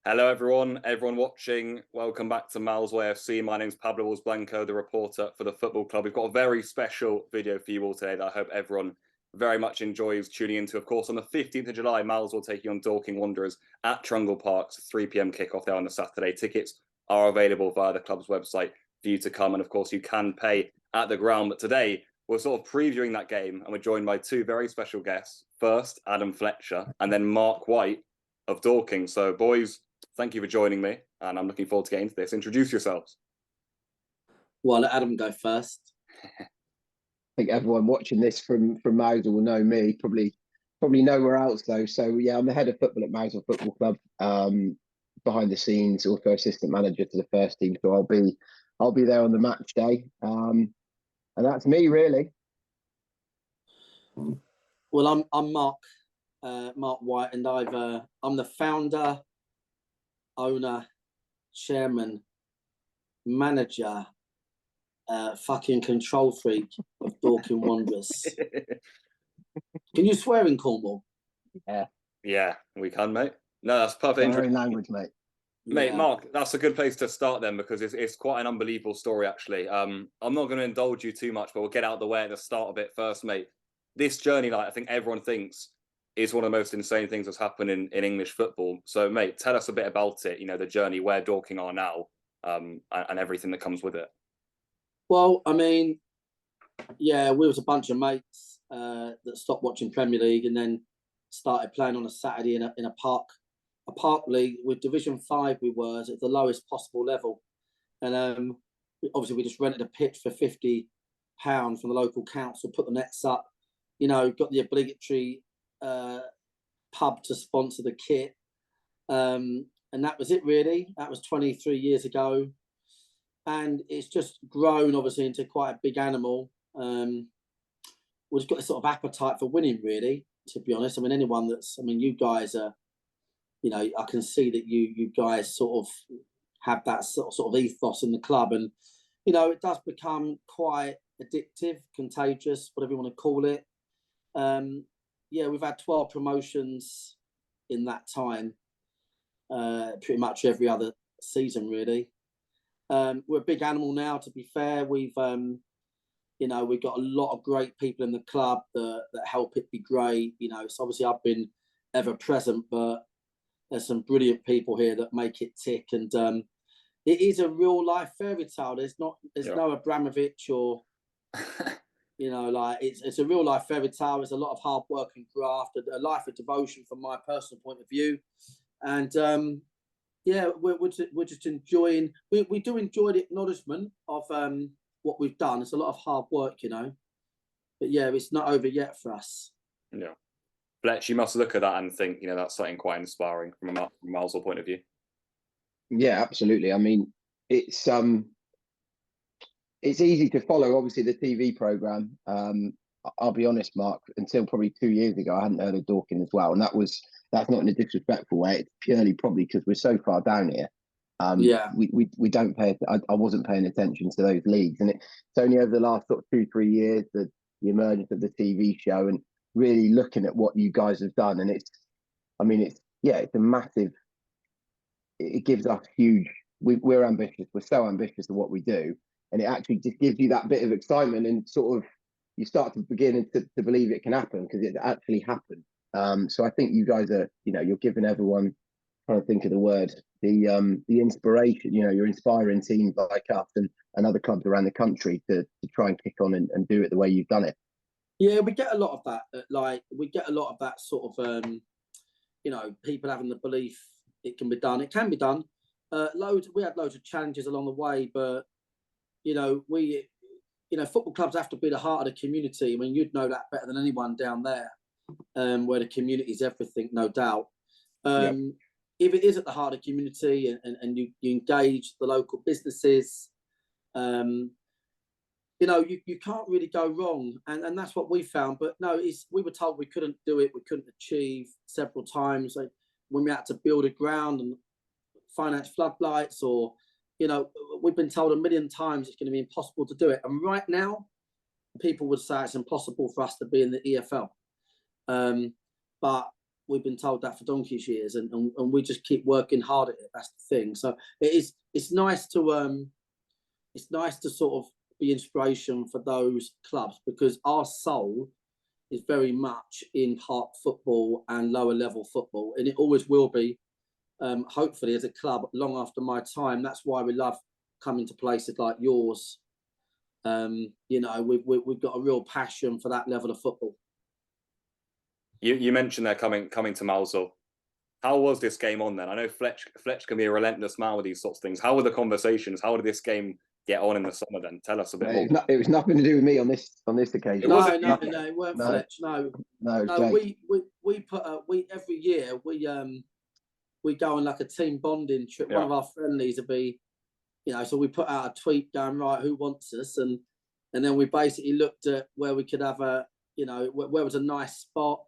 Hello, everyone watching. Welcome back to Mousehole FC. My name's Pablo Blanco, the reporter for the football club. We've got a very special video for you all today that I hope everyone very much enjoys tuning into. Of course, on the 15th of July, Mousehole taking on Dorking Wanderers at Trungle Parc. It's a 3 p.m. kickoff there on the Saturday. Tickets are available via the club's website for you to come. And of course, you can pay at the ground. But today, we're sort of previewing that game, and we're joined by two very special guests. First, Adam Fletcher, and then Marc White of Dorking. So, boys, thank you for joining me, and I'm looking forward to getting into this. Introduce yourselves. Well, let Adam go first. I think everyone watching this from Mousehole will know me. Probably nowhere else though. So yeah, I'm the head of football at Mousehole Football Club. Behind the scenes, also assistant manager to the first team. So I'll be there on the match day. And that's me really. Well, I'm Marc White, and I'm the founder, owner, chairman, manager, fucking control freak of Dorking Wanderers. Can you swear in Cornwall? Yeah, we can, mate. No, that's perfect. Our own language, mate. Mate, Marc, that's a good place to start then, because it's quite an unbelievable story, actually. I'm not going to indulge you too much, but we'll get out of the way at the start of it first, mate. This journey, like I think everyone thinks, is one of the most insane things that's happened in English football. So, mate, tell us a bit about it, the journey, where Dorking are now, and everything that comes with it. Well, I mean, yeah, we was a bunch of mates that stopped watching Premier League and then started playing on a Saturday in a park league with Division 5. We were at the lowest possible level, and obviously we just rented a pitch for £50 from the local council, put the nets up, got the obligatory pub to sponsor the kit, and that was it really. That was 23 years ago, and it's just grown obviously into quite a big animal. We've got a sort of appetite for winning, really, to be honest. I mean, you guys are, I can see that you guys sort of have that sort of ethos in the club, and it does become quite addictive, contagious, whatever you want to call it. Yeah, we've had 12 promotions in that time, pretty much every other season, really. We're a big animal now, to be fair. We've got a lot of great people in the club that help it be great. So obviously I've been ever present, but there's some brilliant people here that make it tick. And it is a real life fairy tale. There's no Abramovich or, it's a real life fairy tale. It's a lot of hard work and graft, a life of devotion from my personal point of view. And yeah, we're just enjoying. We do enjoy the acknowledgement of what we've done. It's a lot of hard work, but yeah, it's not over yet for us. Yeah, Fletch, you must look at that and think, that's something quite inspiring from a Mousehole point of view. Yeah, absolutely. I mean, it's easy to follow. Obviously, the TV program. I'll be honest, Marc. Until probably 2 years ago, I hadn't heard of Dorking as well, and that's not in a disrespectful way. It's purely probably because we're so far down here. We don't pay. I wasn't paying attention to those leagues, and it's only over the last sort of 2-3 years that the emergence of the TV show and really looking at what you guys have done. And it's a massive. It gives us huge. We're ambitious. We're so ambitious of what we do, and it actually just gives you that bit of excitement, and sort of you start to begin to believe it can happen, because it actually happened. So I think you guys are, you're giving everyone, trying to think of the word, the inspiration. You're inspiring teams like us and other clubs around the country to try and kick on and do it the way you've done it. Yeah, we get a lot of that. We get a lot of that sort of, people having the belief it can be done. It can be done. We had loads of challenges along the way, but football clubs have to be the heart of the community. I mean, you'd know that better than anyone down there, where the community is everything, no doubt. If it is at the heart of the community and you engage the local businesses, you can't really go wrong. And that's what we found. But no, we were told we couldn't do it. We couldn't achieve several times. Like when we had to build a ground and finance floodlights, or, we've been told a million times it's going to be impossible to do it. And right now, people would say it's impossible for us to be in the EFL. But we've been told that for donkey's years, and we just keep working hard at it. That's the thing. So it's nice to sort of be inspiration for those clubs, because our soul is very much in park football and lower level football, and it always will be. Hopefully, as a club, long after my time. That's why we love coming to places like yours. You know, we've got a real passion for that level of football. You mentioned they're coming to Mousehole. How was this game on then? I know Fletch can be a relentless man with these sorts of things. How were the conversations? How did this game get on in the summer then? Tell us a bit more. It was nothing to do with me on this occasion. No, it weren't Fletch. No, Jake. we put every year we go on like a team bonding trip. Yeah. One of our friendlies would be, you know, so we put out a tweet going, right, who wants us, and then we basically looked at where we could have a, you know, where was a nice spot,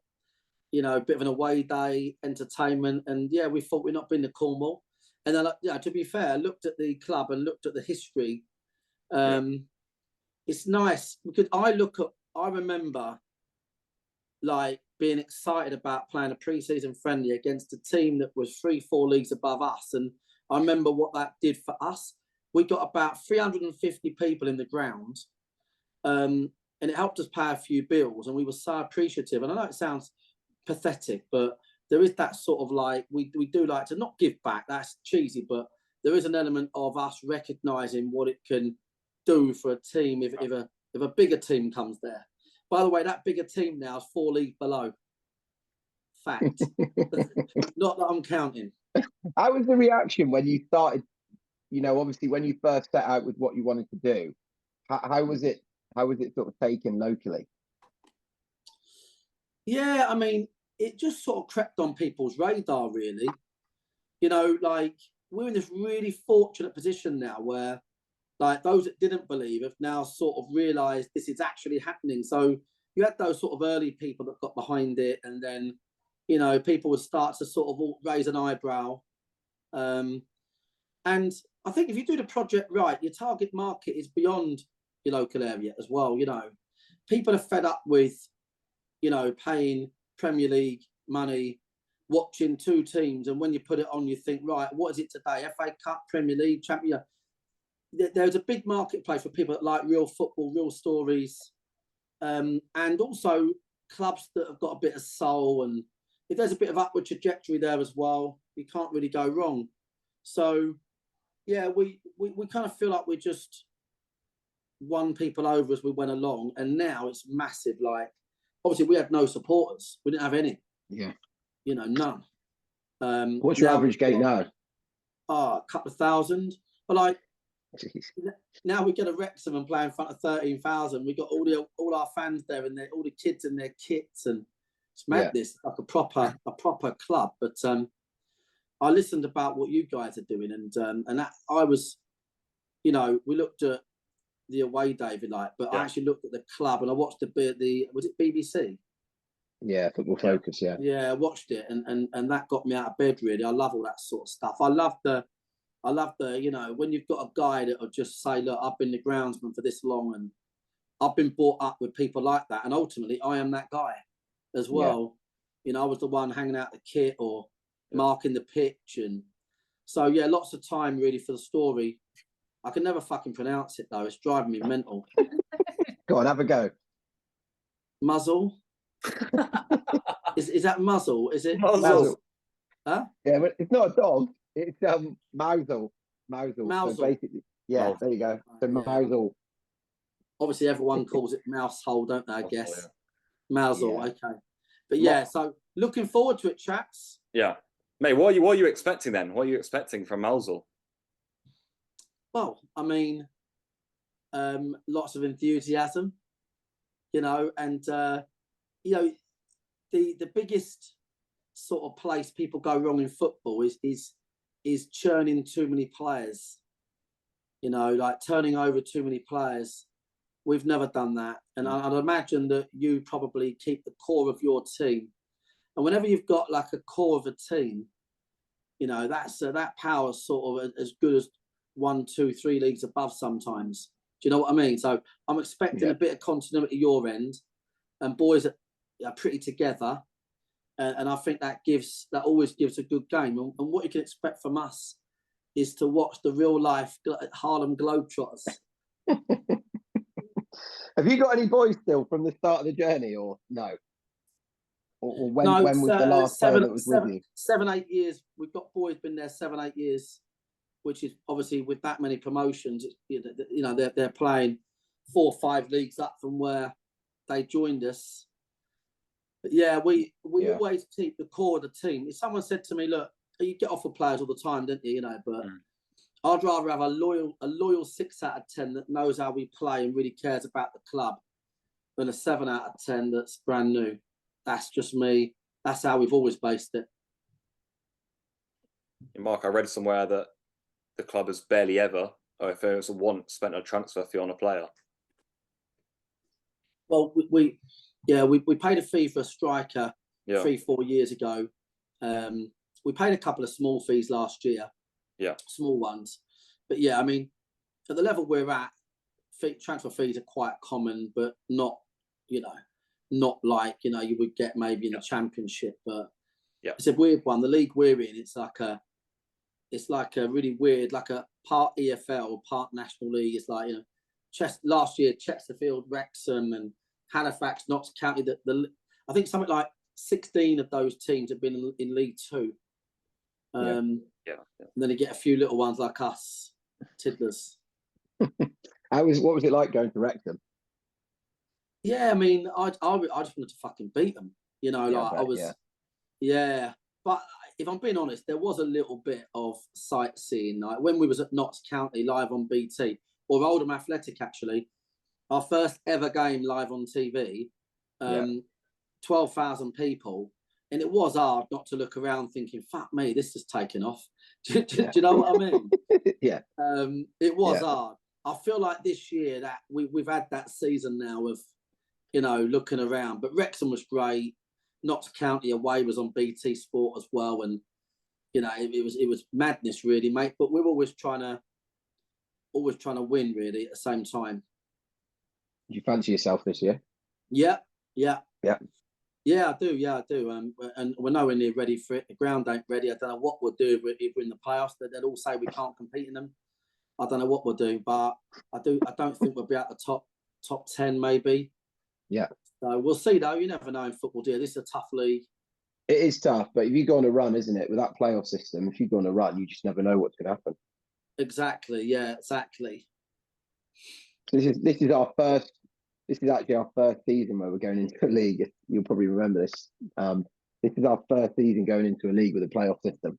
you know, a bit of an away day, entertainment, and yeah, we thought we'd not been to Cornwall, and then, yeah, to be fair, looked at the club and looked at the history. It's nice because I remember like being excited about playing a pre-season friendly against a team that was 3-4 leagues above us, and I remember what that did for us. We got about 350 people in the ground, and it helped us pay a few bills, and we were so appreciative. And I know it sounds pathetic, but there is that sort of like, we do like to not give back, that's cheesy, but there is an element of us recognising what it can do for a team if a bigger team comes there. By the way, that bigger team now is 4 leagues below. Fact. Not that I'm counting. How was the reaction when you started, you know, obviously when you first set out with what you wanted to do? How was it sort of taken locally? Yeah, I mean, it just sort of crept on people's radar, really. You know, like, we're in this really fortunate position now where, like, those that didn't believe have now sort of realised this is actually happening. So you had those sort of early people that got behind it, and then, you know, people would start to sort of raise an eyebrow. And I think if you do the project right, your target market is beyond your local area as well. You know, people are fed up with, you know, paying Premier League money, watching 2 teams, and when you put it on, you think, right, what is it today? FA Cup, Premier League, Champion. There's a big marketplace for people that like real football, real stories, and also clubs that have got a bit of soul. And if there's a bit of upward trajectory there as well, you can't really go wrong. So, yeah, we kind of feel like we just won people over as we went along, and now it's massive. Like, obviously, we had no supporters; we didn't have any. Yeah, you know, none. What's your average gate now? A couple of thousand, but like. Jeez. Now we get a Wrexham and play in front of 13,000. We got all our fans there, and all the kids in their kits, and it's madness. Yeah. Like a proper club. But I listened about what you guys are doing, and that I was, you know, we looked at the away day, if you like, but I actually looked at the club, and I watched the was it BBC? Yeah, Football Focus. Yeah, yeah, I watched it, and that got me out of bed. Really, I love all that sort of stuff. I love the, you know, when you've got a guy that'll just say, look, I've been the groundsman for this long, and I've been brought up with people like that. And ultimately, I am that guy as well. Yeah. You know, I was the one hanging out the kit or marking the pitch. And so, yeah, lots of time really for the story. I can never fucking pronounce it, though. It's driving me mental. Go on, have a go. Muzzle? is that muzzle? Is it? Muzzle. Huh? Yeah, but it's not a dog. It's Mousehole. Mousehole. So basically, yeah, there you go. So Mousehole. Obviously, everyone calls it Mousehole, don't they? I guess. Mousehole, okay. But yeah, so looking forward to it, chaps. Yeah, mate. What are you expecting then? What are you expecting from Mousehole? Well, I mean, lots of enthusiasm, you know, and you know, the biggest sort of place people go wrong in football is churning too many players, you know, like turning over too many players. We've never done that. And I'd imagine that you probably keep the core of your team. And whenever you've got like a core of a team, you know, that power's sort of as good as 1, 2, 3 leagues above sometimes. Do you know what I mean? So I'm expecting a bit of continuity at your end, and boys are pretty together. and I think that always gives a good game. And what you can expect from us is to watch the real life Harlem Globetrotters. Have you got any boys still from the start of the journey, or no? Or when was the last player that was with you? 7, 8 years. We've got boys been there 7, 8 years, which is obviously with that many promotions. You know, they're playing 4 or 5 leagues up from where they joined us. But yeah, we always keep the core of the team. If someone said to me, "Look, you get off with players all the time, don't you?" You know, but I'd rather have a loyal 6 out of 10 that knows how we play and really cares about the club than a 7 out of 10 that's brand new. That's just me. That's how we've always based it. Mark, I read somewhere that the club has barely ever, or if it was once, spent a transfer fee on a player. Well, we paid a fee for a striker 3, 4 years ago. We paid a couple of small fees last year. Yeah, small ones. But yeah, I mean, at the level we're at, transfer fees are quite common, but not like, you would get maybe in the Championship. But it's a weird one. The league we're in, it's like a really weird, like a part EFL, part National League. It's like, last year Chesterfield, Wrexham, and Halifax, Notts County. I think something like 16 of those teams have been in League Two. And then you get a few little ones like us, tiddlers. What was it like going to Wrexham? Yeah, I mean, I just wanted to fucking beat them. But if I'm being honest, there was a little bit of sightseeing. Like when we was at Notts County live on BT, or Oldham Athletic actually, our first ever game live on TV, 12,000 people. And it was hard not to look around thinking, fuck me, this is taking off. Do you know what I mean? Yeah. It was hard. I feel like this year that we've had that season now of, looking around. But Wrexham was great. Notts County away was on BT Sport as well. And, it was madness really, mate. But we're always trying to win really at the same time. Do you fancy yourself this year? Yeah. Yeah, I do. And we're nowhere near ready for it. The ground ain't ready. I don't know what we'll do if we're in the playoffs. They'll all say we can't compete in them. I don't know what we'll do, but I don't think we'll be at the top 10 maybe. Yeah. So we'll see though. You never know in football, dear. This is a tough league. It is tough, but if you go on a run, isn't it? With that playoff system, if you go on a run, you just never know what's going to happen. Exactly. Yeah, exactly. This is our first. This is actually our first season where we're going into a league. You'll probably remember this. This is our first season going into a league with a playoff system.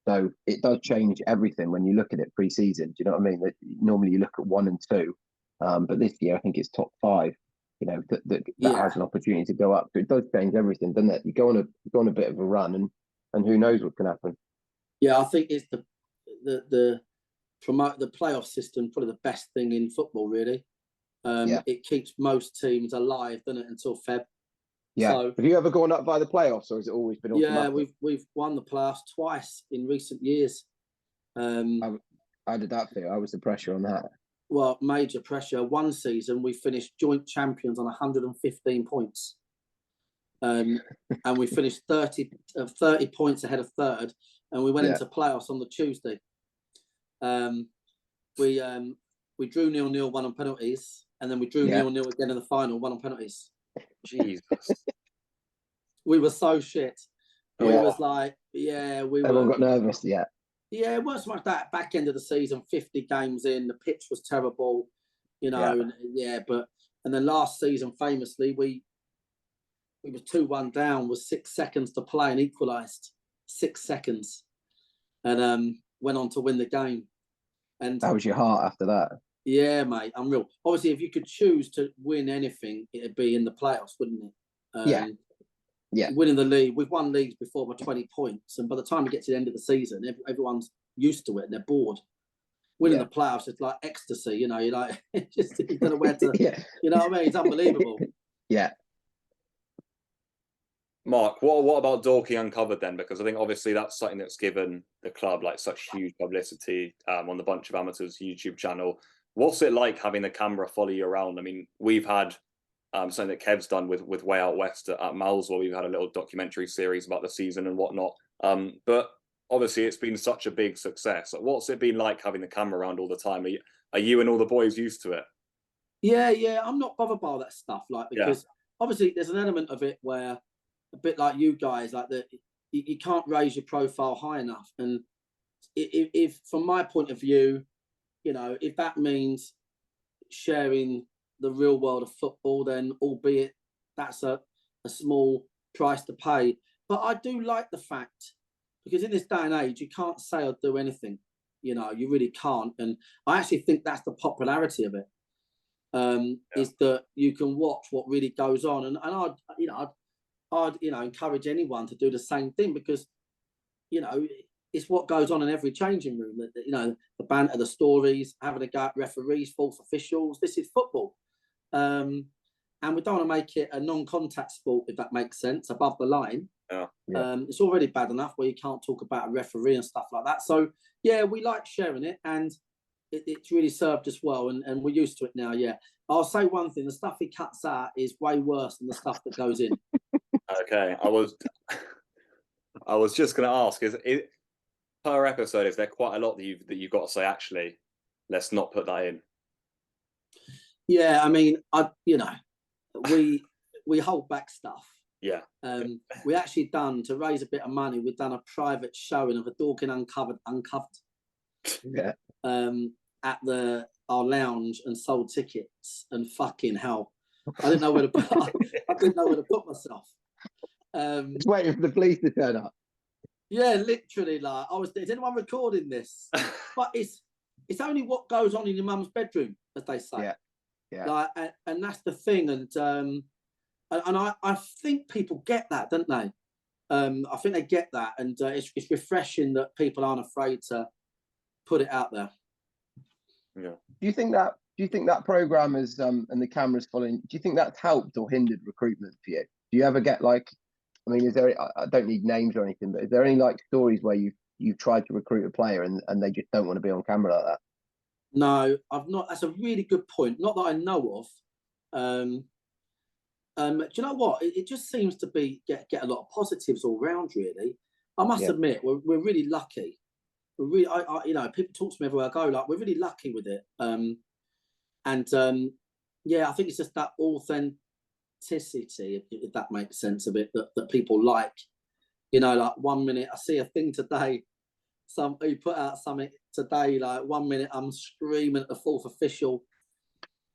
So it does change everything when you look at it pre-season. Do you know what I mean? Normally you look at 1 and 2, but this year I think it's top 5. That has an opportunity to go up. So it does change everything, doesn't it? You go on a bit of a run, and who knows what can happen. Yeah, I think it's the playoff system probably the best thing in football, really. It keeps most teams alive, doesn't it, until Feb. Yeah. So, have you ever gone up by the playoffs, or has it always been automatic? Yeah, we've won the playoffs twice in recent years. How did that feel? How was the pressure on that? Well, major pressure. One season we finished joint champions on 115 points, and we finished 30 points ahead of third, and we went into playoffs on the Tuesday. We drew 0-0, won on penalties, and then we drew 0-0 again in the final, won on penalties. Jesus. We were so shit. We was like, Everyone got nervous, Yeah, it wasn't so much that back end of the season, 50 games in, the pitch was terrible, and then last season, famously, we were 2-1 down with 6 seconds to play and equalised. 6 seconds. And went on to win the game. And that was your heart after that. Yeah, mate, unreal. Obviously, if you could choose to win anything, it'd be in the playoffs, wouldn't it? Winning the league. We've won leagues before by 20 points, and by the time you get to the end of the season, everyone's used to it and they're bored. Winning the playoffs is like ecstasy, you're like, just you don't know where to, you know what I mean? It's unbelievable. Yeah. Mark, what about Dorking Uncovered then? Because I think obviously that's something that's given the club like such huge publicity on the Bunch of Amateurs YouTube channel. What's it like having the camera follow you around? I mean, we've had something that Kev's done with Way Out West at Mousehole. We've had a little documentary series about the season and whatnot. But obviously, it's been such a big success. What's it been like having the camera around all the time? Are you and all the boys used to it? Yeah, I'm not bothered by all that stuff, like, because obviously there's an element of it where, a bit like you guys, like that you can't raise your profile high enough. And if from my point of view, you know, if that means sharing the real world of football, then albeit that's a small price to pay. But I do like the fact, because in this day and age, you can't say or do anything. You know, you really can't. And I actually think that's the popularity of it. Is that you can watch what really goes on, and I'd encourage anyone to do the same thing, because you know it's what goes on in every changing room. You know, the banter, the stories, having a go at referees, fourth officials. This is football, and we don't want to make it a non-contact sport, if that makes sense, above the line. It's already bad enough where you can't talk about a referee and stuff like that. So yeah, we like sharing it, and it's really served us well, and we're used to it now. Yeah, I'll say one thing: the stuff he cuts out is way worse than the stuff that goes in. Okay, I was just going to ask: is it per episode? Is there quite a lot that you've got to say? Actually, let's not put that in. Yeah, I mean, we hold back stuff. Yeah. We actually done, to raise a bit of money, we've done a private showing of a Dorking uncovered. Yeah. At our lounge, and sold tickets, and fucking hell, I didn't know where to put myself. Just waiting for the police to turn up. Yeah, literally, like is anyone recording this? But it's only what goes on in your mum's bedroom, as they say. Yeah. Like, and that's the thing, and I think people get that, don't they? I think they get that, and it's refreshing that people aren't afraid to put it out there. Yeah. Do you think that program is and the cameras following? Do you think that's helped or hindered recruitment for you? Do you ever get like, I mean, is there? I don't need names or anything, but is there any like stories where you've tried to recruit a player and they just don't want to be on camera like that? No, I've not. That's a really good point. Not that I know of. Do you know what? It just seems to be get a lot of positives all round. Really, I must admit, we're really lucky. We're really, people talk to me everywhere I go. Like, we're really lucky with it. Yeah, I think it's just that authenticity, if that makes sense, of it, that people like. You know, like 1 minute I see a thing today. He put out something today. Like 1 minute I'm screaming at the fourth official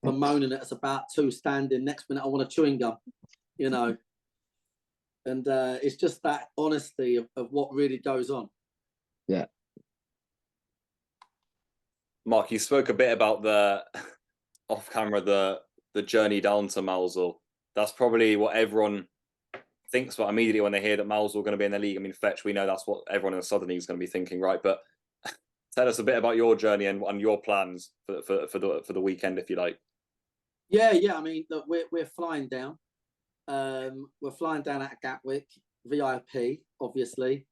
for moaning at us about two standing. Next minute I want a chewing gum. You know, and it's just that honesty of what really goes on. Yeah. Mark, you spoke a bit about the off camera, the journey down to Mousehole. That's probably what everyone thinks about immediately when they hear that Mousehole are going to be in the league. I mean, Fetch, we know that's what everyone in the Southern League is going to be thinking, right? But tell us a bit about your journey and your plans for the weekend, if you like. Yeah. I mean, look, we're flying down. We're flying down out of Gatwick, VIP, obviously.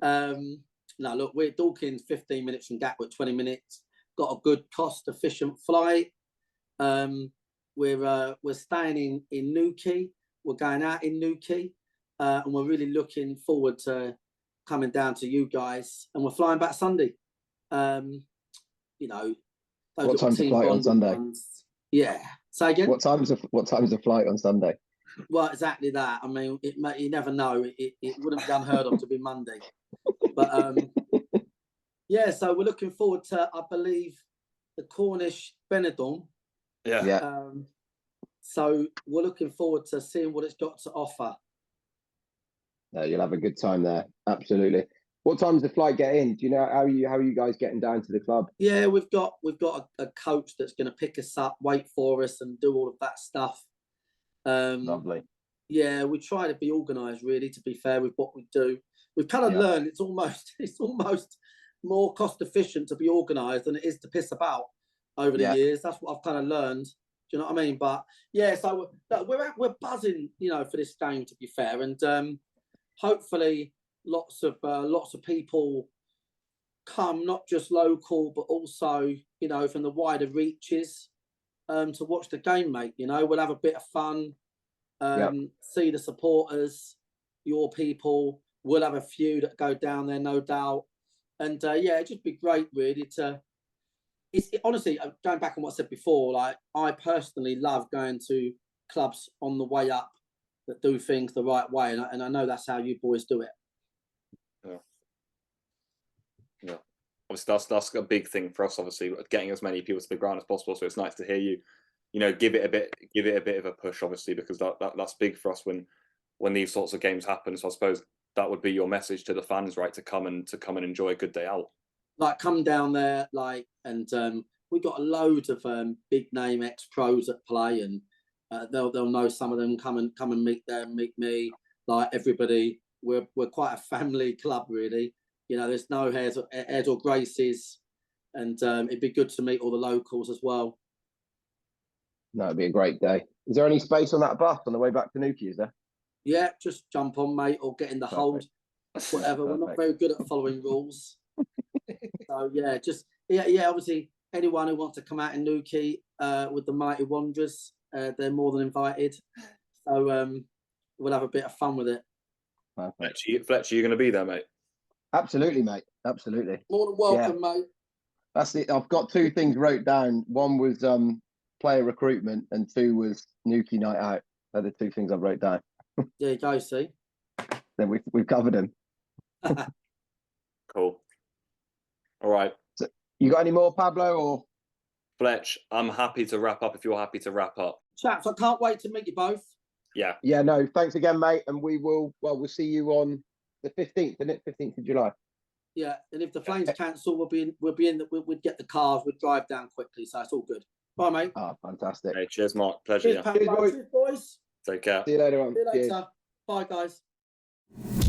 No, look, we're Dorking 15 minutes from Gatwick, 20 minutes. Got a good cost-efficient flight. We're staying in Newquay. We're going out in Newquay, and we're really looking forward to coming down to you guys. And we're flying back Sunday. You know, what time's the flight on Sunday? Yeah. Say again. What time's the flight on Sunday? Well, exactly that. I mean, you never know. It wouldn't be unheard of to be Monday, but yeah. So we're looking forward to, I believe, the Cornish Benidorm. Yeah. So we're looking forward to seeing what it's got to offer. No, you'll have a good time there. Absolutely. What time's the flight get in? Do you know how are you guys getting down to the club? Yeah, we've got a coach that's going to pick us up, wait for us, and do all of that stuff. Lovely. Yeah, we try to be organised, really, to be fair, with what we do. We've kind of learned it's almost more cost efficient to be organised than it is to piss about over the years. That's what I've kind of learned. Do you know what I mean? But yeah, so we're buzzing, you know, for this game, to be fair, and hopefully lots of people come, not just local, but also, you know, from the wider reaches, to watch the game, mate. You know, we'll have a bit of fun. see the supporters, your people. We'll have a few that go down there, no doubt. And yeah, it'd just be great, really, to. Honestly, going back on what I said before, like, I personally love going to clubs on the way up that do things the right way, and I know that's how you boys do it. Yeah. Obviously, that's a big thing for us. Obviously, getting as many people to the ground as possible. So it's nice to hear you, give it a bit of a push. Obviously, because that's big for us when these sorts of games happen. So I suppose that would be your message to the fans, right? To come and enjoy a good day out. Like, come down there, like, and we got loads of big name ex-pros that play, and they'll know some of them. Come and meet them, meet me. Like, everybody, we're quite a family club, really. There's no airs or graces, and it'd be good to meet all the locals as well. No, it'd be a great day. Is there any space on that bus on the way back to Newquay, is there? Yeah, just jump on, mate, or get in the hold. Whatever. We're not very good at following rules. So yeah, obviously anyone who wants to come out in Newquay with the Mighty Wanderers, they're more than invited. So we'll have a bit of fun with it. Fletcher, you going to be there, mate? Absolutely, mate. Absolutely. More than welcome, mate. That's it. I've got 2 things wrote down. One was player recruitment, and 2 was Newquay night out. They're the 2 things I've wrote down. There you go, see. Then we've covered them. Cool. All right. So, you got any more, Pablo, or Fletch? I'm happy to wrap up if you're happy to wrap up. Chaps, I can't wait to meet you both. Yeah. Yeah, no, thanks again, mate. And we'll see you on the 15th, isn't it? 15th of July. Yeah, and if the Flames cancel, we'll get the cars, we'll drive down quickly, so it's all good. Bye, mate. Oh, fantastic. Hey, cheers, Mark. Pleasure. Cheers, boys. Take care. See you later on. See you later. Cheers. Bye, guys.